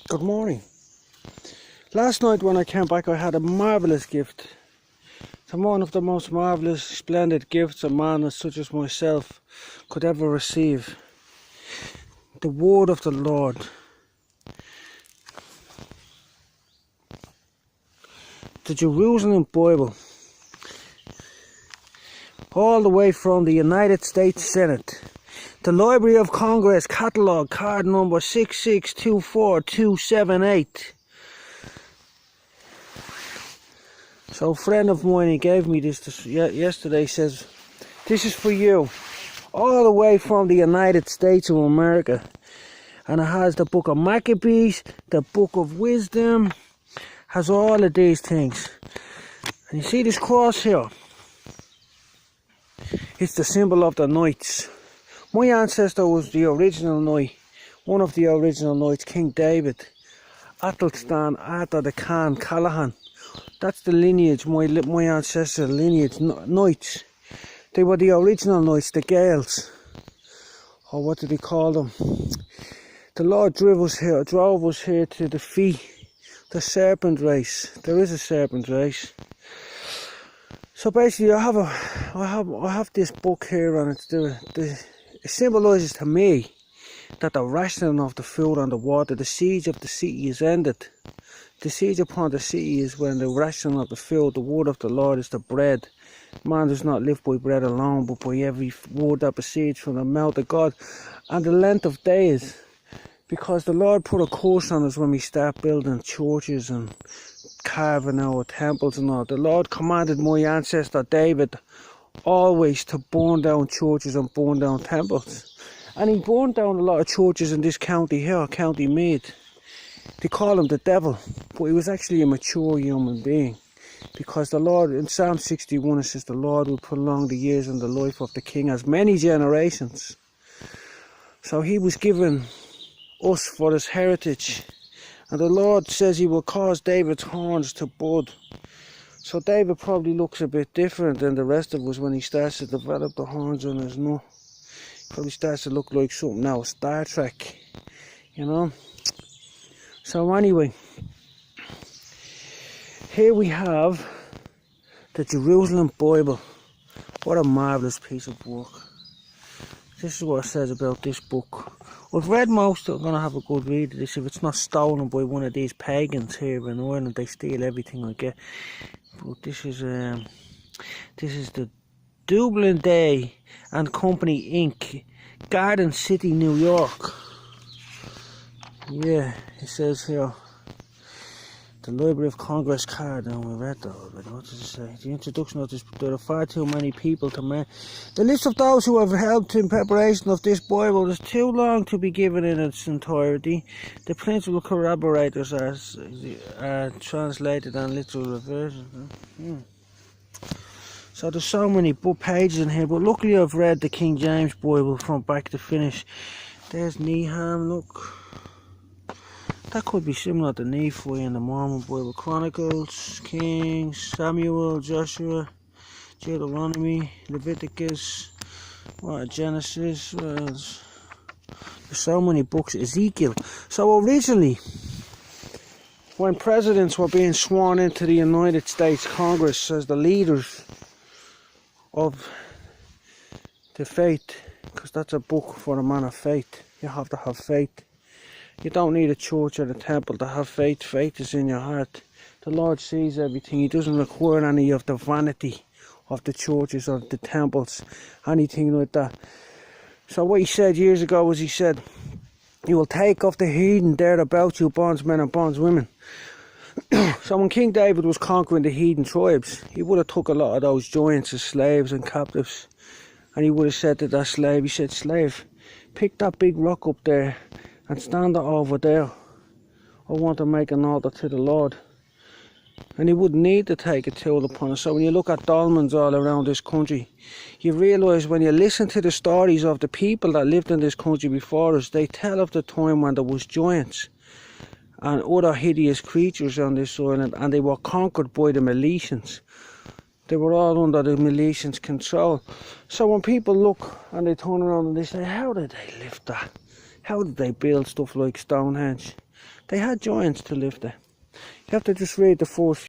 Good morning. Last night when I came back I had a marvellous gift. It's one of the most marvellous, splendid gifts a man such as myself could ever receive. The word of the Lord. The Jerusalem Bible. All the way from the United States Senate. The Library of Congress catalogue card number 6624278. So a friend of mine, he gave me this yesterday, says, this is for you, all the way from the United States of America. And it has the book of Maccabees, the book of wisdom, has all of these things. And you see this cross here? It's the symbol of the knights. My ancestor was the original knight, one of the original knights, King David, Athelstan, Arthur the Khan, Callahan. That's the lineage, my ancestor lineage, knights. They were the original knights, the Gaels. Or what did he call them? The Lord drove us here to defeat the serpent race. There is a serpent race. So basically I have this book here, and it symbolises to me that the rationing of the food and the water, the siege of the city is ended. The siege upon the city is when the rationing of the food, the word of the Lord is the bread. Man does not live by bread alone, but by every word that proceeds from the mouth of God. And the length of days, because the Lord put a curse on us when we start building churches and carving out temples and all. The Lord commanded my ancestor David always to burn down churches and burn down temples. And he burned down a lot of churches in this county here, County Meath. They call him the devil, but he was actually a mature human being. Because the Lord, in Psalm 61, it says, the Lord will prolong the years and the life of the king as many generations. So he was given us for his heritage. And the Lord says he will cause David's horns to bud. So David probably looks a bit different than the rest of us when he starts to develop the horns on his nut. Probably starts to look like something now, Star Trek, you know. So anyway, here we have the Jerusalem Bible. What a marvellous piece of work. This is what it says about this book. I've read most, I'm going to have a good read of this. If it's not stolen by one of these pagans here in Ireland, they steal everything I get. But this is the Dublin Day and Company Inc. Garden City, New York. Yeah, it says here, the Library of Congress card. Now we read that already. What does it say? The introduction of this, there are far too many people to man. The list of those who have helped in preparation of this Bible is too long to be given in its entirety. The principal corroborators are translated and literal versions. So there's so many book pages in here, but luckily I've read the King James Bible from back to finish. There's Nehemiah, look. That could be similar to Nephi in the Mormon Bible. Chronicles, Kings, Samuel, Joshua, Deuteronomy, Leviticus, Genesis. There's so many books. Ezekiel. So originally, when presidents were being sworn into the United States Congress as the leaders of the faith, because that's a book for a man of faith, you have to have faith. You don't need a church or a temple to have faith. Faith is in your heart. The Lord sees everything. He doesn't require any of the vanity of the churches or the temples, anything like that. So what he said years ago was, he said, you will take off the heathen there about you, bondsmen and bondswomen. So when King David was conquering the heathen tribes, he would have took a lot of those giants as slaves and captives. And he would have said to that slave, he said, slave, pick that big rock up there and stand it over there. I want to make an altar to the Lord. And he wouldn't need to take a tool upon it. So when you look at dolmens all around this country, you realise when you listen to the stories of the people that lived in this country before us, they tell of the time when there was giants and other hideous creatures on this island, and they were conquered by the Milesians. They were all under the Milesians' control. So when people look and they turn around and they say, how did they live that? How did they build stuff like Stonehenge? They had giants to live there. You have to just read the first